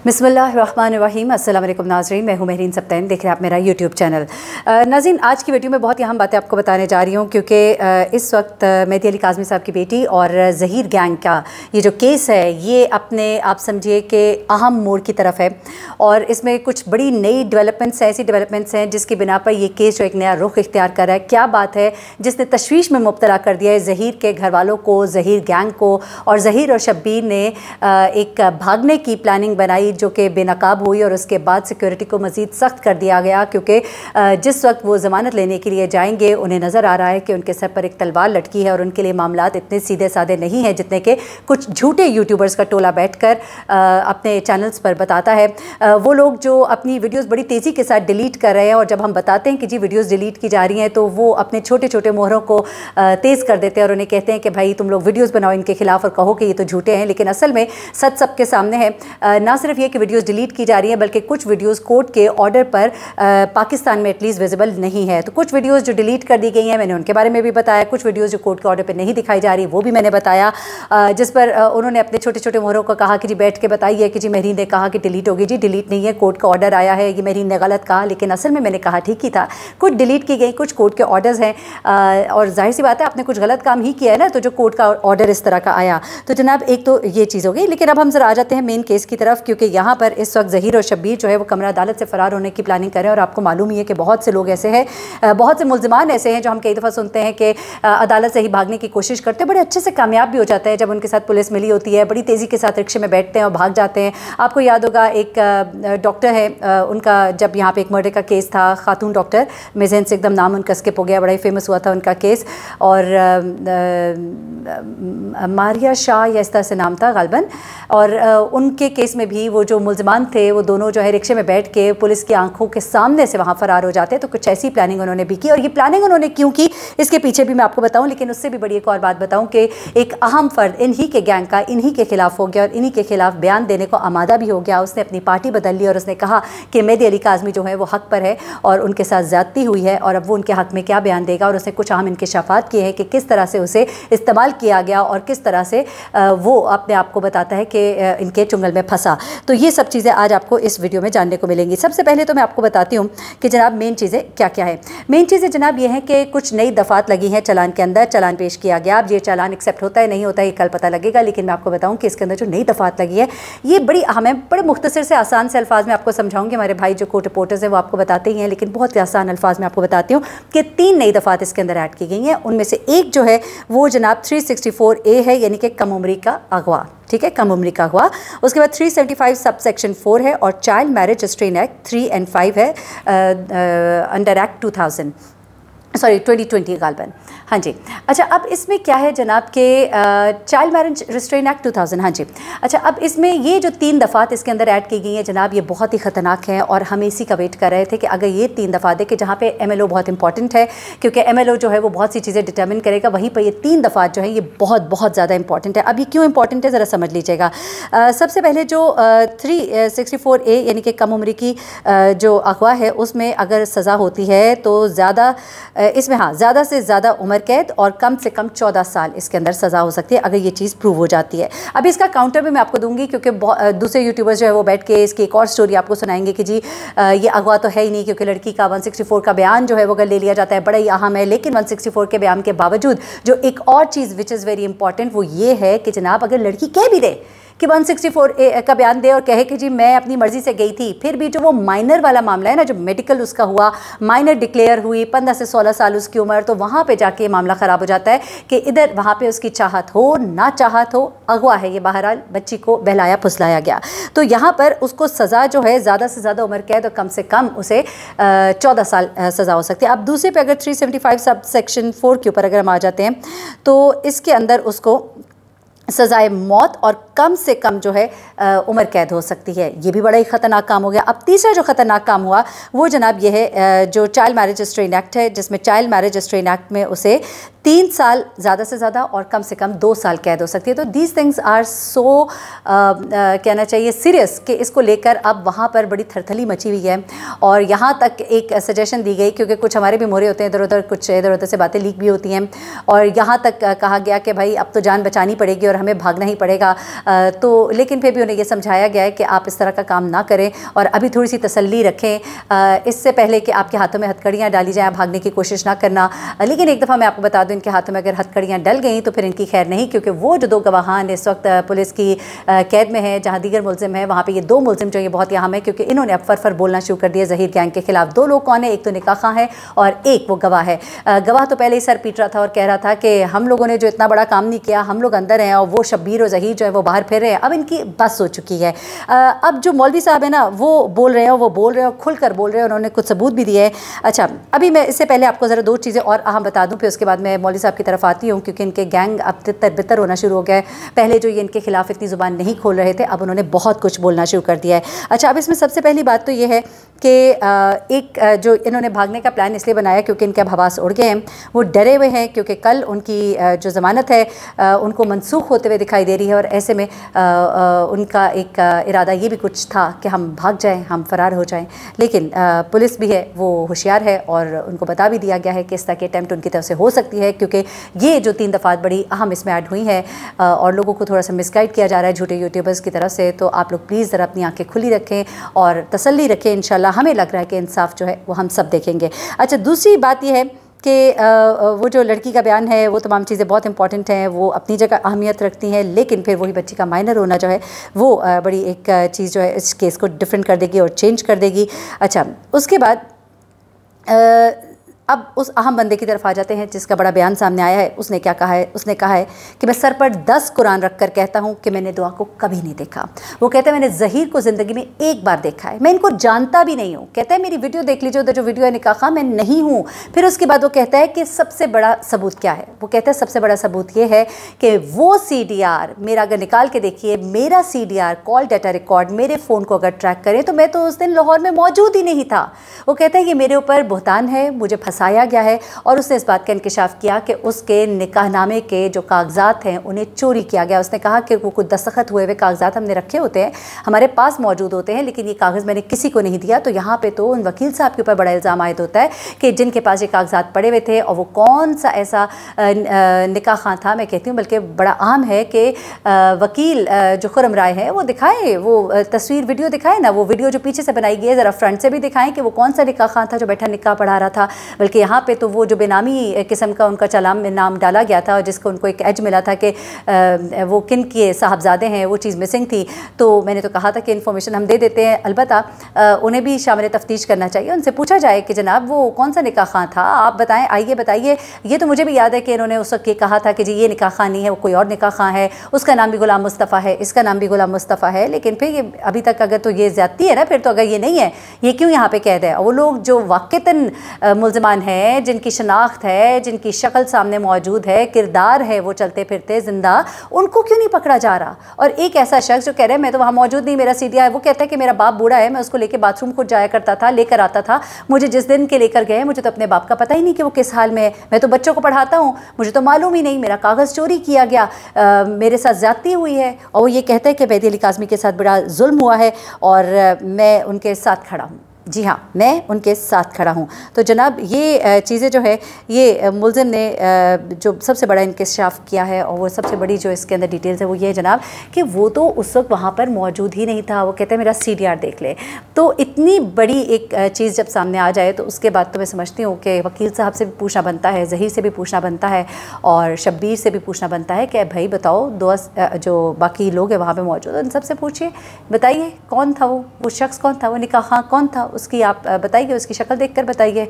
बिस्मिल्लाहिर्रहमानिर्रहीम। अस्सलाम वालेकुम नाज़रीन, मैं हूँ महरीन सब्तैन, देख रहे हैं आप मेरा यूट्यूब चैनल। नाज़रीन, आज की वीडियो में बहुत ही अहम बातें आपको बताने जा रही हूँ क्योंकि इस वक्त मेहदी अली काज़मी साहब की बेटी और ज़हीर गैंग का ये जो केस है ये अपने आप समझिए कि अहम मोड़ की तरफ है और इसमें कुछ बड़ी नई डेवलपमेंट्स हैं, ऐसी डेवलपमेंट्स हैं जिसकी बिना पर ये केस जो एक नया रुख इख्तियार कर रहा है। क्या बात है जिसने तशवीश में मुब्तला कर दिया है ज़हीर के घर वालों को, ज़हीर गैंग को, और ज़हीर और शब्बीर ने एक भागने की प्लानिंग बनाई जो कि बेनकाब हुई और उसके बाद सिक्योरिटी को मज़ीद सख्त कर दिया गया क्योंकि जिस वक्त वो ज़मानत लेने के लिए जाएंगे उन्हें नज़र आ रहा है कि उनके सर पर एक तलवार लटकी है और उनके लिए मामलात इतने सीधे साधे नहीं हैं जितने कि कुछ झूठे यूट्यूबर्स का टोला बैठकर अपने चैनल्स पर बताता है। वो लोग जो अपनी वीडियोज़ बड़ी तेज़ी के साथ डिलीट कर रहे हैं और जब हम बताते हैं कि जी वीडियोज़ डिलीट की जा रही हैं तो वो अपने छोटे छोटे मोहरों को तेज़ कर देते हैं और उन्हें कहते हैं कि भाई तुम लोग वीडियोज़ बनाओ इनके खिलाफ़ और कहो कि ये तो झूठे हैं, लेकिन असल में सच सबके सामने है। ना सिर्फ ये कि वीडियोज़ डिलीट की जा रही है बल्कि कुछ वीडियोज़ कोर्ट के ऑर्डर पर पाकिस्तान में एटलीस्ट विजिबल नहीं है। तो कुछ वीडियोज़ जो डिलीट कर दी गई हैं मैंने उनके बारे में भी बताया, कुछ वीडियोज़ जो कोर्ट के ऑर्डर पर नहीं दिखाई जा रही वो भी मैंने बताया, जिस पर उन्होंने अपने छोटे छोटे मोहरों को कहा कि जी बैठ के बताइए कि जी महरीन ने कहा कि डिलीट होगी। जी डिलीट नहीं है, कोर्ट का ऑर्डर आया है, ये महरीन ने गलत कहा, लेकिन असल में मैंने कहा ठीक ही था। कुछ डिलीट की गई, कुछ कोर्ट के ऑर्डर्स हैं और जाहिर सी बात है आपने कुछ गलत काम ही किया है ना, तो जो कोर्ट का ऑर्डर इस तरह का आया। तो जनाब एक तो ये चीज़ हो गई, लेकिन अब हम जरा आ जाते हैं मेन केस की तरफ क्योंकि यहाँ पर इस वक्त ज़हीर और शब्बीर जो है वो कमरा अदालत से फ़रार होने की प्लानिंग कर रहे हैं और आपको मालूम ही है कि बहुत से लोग ऐसे हैं, बहुत से मुल्ज़िमान ऐसे हैं जो हम कई दफ़ा सुनते हैं कि अदालत से ही भागने की कोशिश करते हैं, बड़े अच्छे से कामयाब भी हो जाते हैं। जब उनके साथ पुलिस मिली होती है बड़ी तेज़ी के साथ रिक्शे में बैठते हैं और भाग जाते हैं। आपको याद होगा एक डॉक्टर है, उनका जब यहाँ पे एक मर्डर का केस था, खातून डॉक्टर, मेरे ज़हन से एकदम नाम उनका स्किप हो गया, बड़ा ही फेमस हुआ था उनका केस, और मारिया शाह या इस तरह से नाम था गालबन, और उनके केस में भी वो जो मुल्ज़िमान थे वो दोनों जो है रिक्शे में बैठ के पुलिस की आंखों के सामने से वहाँ फ़रार हो जाते हैं। तो कुछ ऐसी प्लानिंग उन्होंने भी की और ये प्लानिंग उन्होंने क्यों की इसके पीछे भी मैं आपको बताऊँ, लेकिन उससे भी बड़ी एक और बात बताऊँ कि एक अहम फ़र्द इन्हीं के गैंग का इन्हीं के ख़िलाफ़ हो गया और इन्हीं के ख़िलाफ़ बयान देने को आमादा भी हो गया। उसने अपनी पार्टी बदल ली और उसने कहा कि मेहदी अली काज़मी जो है वो हक़ पर है और उनके साथ ज़्यादती हुई है और अब वो उनके हक़ में क्या बयान देगा, और उसने कुछ अहम इंकशाफात किए हैं कि किस तरह से उसे इस्तेमाल किया गया और किस तरह से वो अपने आप को बताता है कि इनके चुंगल में फंसा। तो ये सब चीज़ें आज आपको इस वीडियो में जानने को मिलेंगी। सबसे पहले तो मैं आपको बताती हूँ कि जनाब मेन चीज़ें क्या क्या है। मेन चीज़ें जनाब ये हैं कि कुछ नई दफ़ात लगी हैं चालान के अंदर, चालान पेश किया गया। अब ये चालान एक्सेप्ट होता है नहीं होता है ये कल पता लगेगा, लेकिन मैं आपको बताऊँ कि इसके अंदर जो नई दफ़ात लगी है ये बड़ी अहम है। बड़े मुख्तसर से आसान से अल्फाज में आपको समझाऊँगी, हमारे भाई जो कोर्ट रिपोर्टर्स हैं वो आपको बताते ही हैं, लेकिन बहुत ही आसान अल्फाज में आपको बताती हूँ कि 3 नई दफ़ात इसके अंदर ऐड की गई हैं। उनमें से एक जो है वो जनाब 364A है, यानी कि कम उम्री का अगवा, ठीक है, कम उम्री का अगवा। उसके बाद 375 सब सेक्शन 4 है और चाइल्ड मैरिज रिस्ट्रेन एक्ट 3 और 5 है अंडर एक्ट 2020 गालबन। हाँ जी, अच्छा अब इसमें क्या है जनाब के चाइल्ड मैरिज रिस्ट्रेन एक्ट 2000, हाँ जी। अच्छा अब इसमें ये जो 3 दफ़ात इसके अंदर ऐड की गई हैं जनाब ये बहुत ही ख़तरनाक हैं और हम इसी का वेट कर रहे थे कि अगर ये 3 दफ़ात है कि जहाँ पे MLO बहुत इंपॉर्टेंट है क्योंकि MLO जो है वो बहुत सी चीज़ें डिटर्मिन करेगा, वहीं पर ये 3 दफ़ात जो है ये बहुत बहुत ज़्यादा इंपॉर्टेंट है। अब ये क्यों इंपॉर्टेंट है ज़रा समझ लीजिएगा। सबसे पहले जो 364A यानी कि कम उम्री की जो अगवा है उसमें अगर सज़ा होती है तो ज़्यादा इसमें हाँ ज़्यादा से ज़्यादा उम्र कैद और कम से कम 14 साल इसके अंदर सज़ा हो सकती है अगर ये चीज़ प्रूव हो जाती है। अब इसका काउंटर भी मैं आपको दूंगी क्योंकि दूसरे यूट्यूबर्स जो है वो बैठ के इसकी एक और स्टोरी आपको सुनाएंगे कि जी ये अगवा तो है ही नहीं क्योंकि लड़की का 164 का बयान जो है वो अगर ले लिया जाता है बड़ा ही अहम है, लेकिन 164 के बयान के बावजूद जो एक और चीज़ विच इज़ वेरी इंपॉर्टेंट वो ये है कि जनाब अगर लड़की कह भी दे कि 164A का बयान दे और कहे कि जी मैं अपनी मर्ज़ी से गई थी, फिर भी जो वो माइनर वाला मामला है ना, जो मेडिकल उसका हुआ, माइनर डिक्लेयर हुई, 15 से 16 साल उसकी उम्र, तो वहाँ पे जाके मामला ख़राब हो जाता है कि इधर वहाँ पे उसकी चाहत हो ना चाहत हो अगवा है, ये बहरहाल बच्ची को बहलाया फुसलाया गया। तो यहाँ पर उसको सज़ा जो है ज़्यादा से ज़्यादा उम्र कैद और कम से कम उसे 14 साल सज़ा हो सकती है। अब दूसरे पे अगर 375 सब सेक्शन 4 के ऊपर अगर हम आ जाते हैं तो इसके अंदर उसको सज़ाए मौत और कम से कम जो है उम्र कैद हो सकती है। ये भी बड़ा ही ख़तरनाक काम हो गया। अब तीसरा जो ख़तरनाक काम हुआ वो जनाब ये है जो चाइल्ड मैरिज रिस्ट्रेन एक्ट है, जिसमें चाइल्ड मैरिज रिस्ट्रेन एक्ट में उसे 3 साल ज़्यादा से ज़्यादा और कम से कम 2 साल कैद हो सकती है। तो दीज थिंग्स आर सो कहना चाहिए सीरियस कि इसको लेकर अब वहाँ पर बड़ी थरथली मची हुई है और यहाँ तक एक सजेशन दी गई, क्योंकि कुछ हमारे भी मोहरे होते हैं इधर उधर, कुछ इधर उधर से बातें लीक भी होती हैं और यहाँ तक कहा गया कि भाई अब तो जान बचानी पड़ेगी और और हमें भागना ही पड़ेगा। तो लेकिन फिर भी उन्हें यह समझाया गया है कि आप इस तरह का काम ना करें और अभी थोड़ी सी तसल्ली रखें, इससे पहले कि आपके हाथों में हथकड़ियाँ डाली जाएँ, भागने की कोशिश ना करना। लेकिन एक दफ़ा मैं आपको बता दूँ, इनके हाथों में अगर हथकड़ियाँ डल गई तो फिर इनकी खैर नहीं, क्योंकि वो जो 2 गवाहान इस वक्त पुलिस की कैद में है, जहाँ दीगर मुलजिम है, वहाँ पे ये 2 मुलजिम जो ये बहुत अहम है, क्योंकि इन्होंने अब फर बोलना शुरू कर दिया ज़हीर गैंग के खिलाफ। 2 लोग कौन है, एक तो निकाह खां है और एक वो गवाह है। गवाह तो पहले ही सर पीट रहा था और कह रहा था कि हम लोगों ने जो इतना बड़ा काम नहीं किया, हम लोग अंदर हैं और वो शब्बीर और ज़हीर जो है वो बाहर फिर रहे हैं। अब इनकी बस हो चुकी है। अब जो मौलवी साहब है ना, वो बोल रहे हैं, खुल कर बोल रहे हैं, उन्होंने कुछ सबूत भी दिए हैं। अच्छा, अभी मैं इससे पहले आपको ज़रा 2 चीज़ें और अहम बता दूँ, फिर उसके बाद मैं मौलवी साहब की तरफ आती हूँ, क्योंकि इनके गैंग अब तितर-बितर होना शुरू हो गया है। पहले जो ये इनके खिलाफ इतनी ज़ुबान नहीं खोल रहे थे, अब उन्होंने बहुत कुछ बोलना शुरू कर दिया है। अच्छा, अब इसमें सबसे पहली बात तो ये है कि एक जो इन्होंने भागने का प्लान इसलिए बनाया क्योंकि इनके अब हवास उड़ गए हैं, वो डरे हुए हैं, क्योंकि कल उनकी जो ज़मानत है उनको मनसूख होते हुए दिखाई दे रही है और ऐसे में उनका एक इरादा ये भी कुछ था कि हम भाग जाएं, हम फ़रार हो जाएं। लेकिन पुलिस भी है वो होशियार है और उनको बता भी दिया गया है कि इस तरह की अटैम्प्ट उनकी तरफ से हो सकती है, क्योंकि ये जो 3 दफ़ात बड़ी अहम इसमें ऐड हुई है और लोगों को थोड़ा सा मिसगाइड किया जा रहा है झूठे यूट्यूबर्स की तरफ से। तो आप लोग प्लीज़ ज़रा अपनी आँखें खुली रखें और तसल्ली रखें। इंशाल्लाह हमें लग रहा है कि इंसाफ जो है वो हम सब देखेंगे। अच्छा, दूसरी बात यह है कि वो जो लड़की का बयान है, वो तमाम चीज़ें बहुत इंपॉर्टेंट हैं, वो अपनी जगह अहमियत रखती हैं, लेकिन फिर वही बच्ची का माइनर होना जो है वो बड़ी एक चीज़ जो है इस केस को डिफरेंट कर देगी और चेंज कर देगी। अच्छा, उसके बाद अब उस अहम बंदे की तरफ आ जाते हैं जिसका बड़ा बयान सामने आया है। उसने क्या कहा है? उसने कहा है कि मैं सर पर 10 कुरान रख कर कहता हूँ कि मैंने दुआ को कभी नहीं देखा। वो कहता है मैंने ज़हीर को ज़िंदगी में एक बार देखा है, मैं इनको जानता भी नहीं हूँ। कहता है मेरी वीडियो देख लीजिए, उधर जो वीडियो है निकाह खां, मैं नहीं हूँ। फिर उसके बाद वो कहता है कि सबसे बड़ा सबूत क्या है? वो कहता है सबसे बड़ा सबूत ये है कि वो CDR मेरा अगर निकाल के देखिए, मेरा CDR कॉल डाटा रिकॉर्ड मेरे फ़ोन को अगर ट्रैक करें तो मैं तो उस दिन लाहौर में मौजूद ही नहीं था। वो कहता है ये मेरे ऊपर बुहतान है, मुझे फंसाया गया है। और उसने इस बात का इंकिशाफ किया कि उसके निकाहनामे के जो कागजात हैं उन्हें चोरी किया गया। उसने कहा कि वो कुछ दस्तखत हुए हुए कागजात हमने रखे होते हैं, हमारे पास मौजूद होते हैं, लेकिन ये कागज़ मैंने किसी को नहीं दिया। तो यहाँ पे तो उन वकील साहब के ऊपर बड़ा इल्ज़ाम आयद होता है कि जिनके पास ये कागजात पड़े हुए थे, और वो कौन सा ऐसा निकाह खां था, मैं कहती हूँ बल्कि बड़ा आम है कि वकील जो खुरम राय है वो दिखाए, वो तस्वीर वीडियो दिखाए ना, वो वीडियो जो पीछे से बनाई गई है ज़रा फ्रंट से भी दिखाएं कि वो कौन सा निकाह खां था जो बैठा निकाह पढ़ा रहा था। बल्कि यहाँ पे तो वो जो बेनामी किस्म का उनका चालान में नाम डाला गया था और जिसको उनको एक एज मिला था कि वो किन के साहबजादे हैं, वो चीज़ मिसिंग थी। तो मैंने तो कहा था कि इन्फॉर्मेशन हम दे देते हैं, अलबत्ता उन्हें भी शामिल तफ्तीश करना चाहिए, उनसे पूछा जाए कि जनाब वो कौन सा निकाह खां था, आप बताएं, आइए बताइए। ये तो मुझे भी याद है कि इन्होंने उस वक्त ये कहा था कि जी ये निकाह खां नहीं है, वो कोई और निकाह खां है, उसका नाम भी गुलाम मुस्तफ़ा है, इसका नाम भी गुलाम मुस्तफ़ा है। लेकिन फिर ये अभी तक अगर तो ये ज़्यादती है ना, फिर तो अगर ये नहीं है, ये क्यों यहाँ पे कैद है? और वो लोग जो वाक़तन मुल्ज़िमान हैं, जिनकी शनाख्त है, जिनकी शक्ल सामने मौजूद है, किरदार है, वो चलते फिरते ज़िंदा, उनको क्यों नहीं पकड़ा जा रहा? और एक ऐसा शख्स जो कह रहा है मैं तो वहाँ मौजूद नहीं, मेरा CDR, वो कहता है कि मेरा बाप बूढ़ा है, मैं उसको लेकर बाथरूम खुद जाया करता था, लेकर आता था, मुझे जिस दिन के लेकर गए मुझे तो अपने बाप का पता ही नहीं कि वो किस हाल में है, मैं तो बच्चों को पढ़ाता हूँ, मुझे तो मालूम ही नहीं, मेरा कागज़ चोरी किया गया, मेरे साथ ज़्यादती हुई है। और वो ये कहता है कि मेहदी अली काज़मी के साथ बड़ा जुल्म हुआ है और मैं उनके साथ खड़ा हूँ। जी हाँ, मैं उनके साथ खड़ा हूँ। तो जनाब ये चीज़ें जो है ये मुल्ज़िम ने जो सबसे बड़ा इंकशाफ किया है और वो सबसे बड़ी जो इसके अंदर डिटेल्स है वो ये है जनाब कि वो तो उस वक्त वहाँ पर मौजूद ही नहीं था। वो कहते हैं मेरा CDR देख ले। तो इतनी बड़ी एक चीज़ जब सामने आ जाए तो उसके बाद तो मैं समझती हूँ कि वकील साहब से भी पूछना बनता है, ज़हीर से भी पूछना बनता है और शब्बीर से भी पूछना बनता है कि भाई बताओ, जो बाकी लोग हैं वहाँ पर मौजूद, उन सबसे पूछिए, बताइए कौन था वो शख्स कौन था, वो निकाह खां कौन था, उसकी आप बताइए, उसकी शक्ल देखकर बताइए।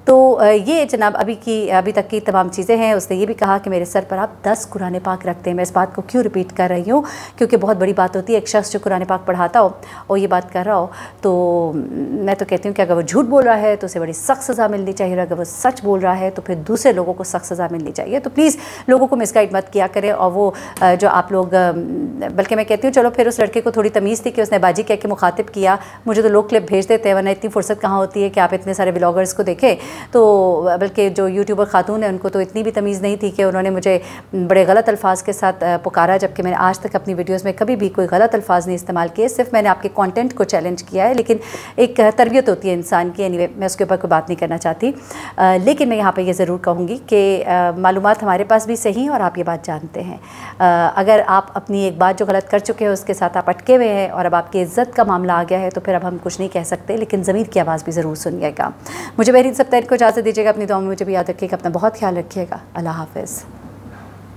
तो ये जनाब अभी तक की तमाम चीज़ें हैं। उसने ये भी कहा कि मेरे सर पर आप 10 कुरान पाक रखते हैं। मैं इस बात को क्यों रिपीट कर रही हूँ, क्योंकि बहुत बड़ी बात होती है एक शख्स जो कुरान पाक पढ़ाता हो और ये बात कर रहा हो, तो मैं तो कहती हूँ कि अगर वो झूठ बोल रहा है तो उसे बड़ी सख्त सज़ा मिलनी चाहिए, और अगर वो सच बोल रहा है तो फिर दूसरे लोगों को सख्त सज़ा मिलनी चाहिए। तो प्लीज़ लोगों को मिसगाइड मत किया करें। और वो जो आप लोग, बल्कि मैं कहती हूँ चलो फिर उस लड़के को थोड़ी तमीज़ थी कि उसने बाजी कह के मुखातिब किया, मुझे तो लोग क्लिप भेज देते हैं, वरना इतनी फुर्सत कहाँ होती है कि आप इतने सारे व्लॉगर्स को देखें। तो बल्कि जो यूट्यूबर खातून है उनको तो इतनी भी तमीज़ नहीं थी कि उन्होंने मुझे बड़े गलत अल्फाज के साथ पुकारा, जबकि मैंने आज तक अपनी वीडियोज़ में कभी भी कोई गलत अल्फाज नहीं इस्तेमाल किए, सिर्फ मैंने आपके कंटेंट को चैलेंज किया है। लेकिन एक तरबियत होती है इंसान की, एनीवे मैं उसके ऊपर कोई बात नहीं करना चाहती। लेकिन मैं यहाँ पे ये ज़रूर कहूँगी कि मालूमात हमारे पास भी सही और आप ये बात जानते हैं। अगर आप अपनी एक बात जो गलत कर चुके हैं उसके साथ आप अटके हुए हैं और अब आपकी इज़्ज़त का मामला आ गया है तो फिर अब हम कुछ नहीं कह सकते, लेकिन ज़मीर की आवाज़ भी ज़रूर सुनिएगा। मुझे मेहरीन सप्ताह को इजाज़त दीजिएगा, अपनी दुआ में मुझे भी याद रखिएगा, अपना बहुत ख्याल रखिएगा। अल्लाह हाफ़िज़।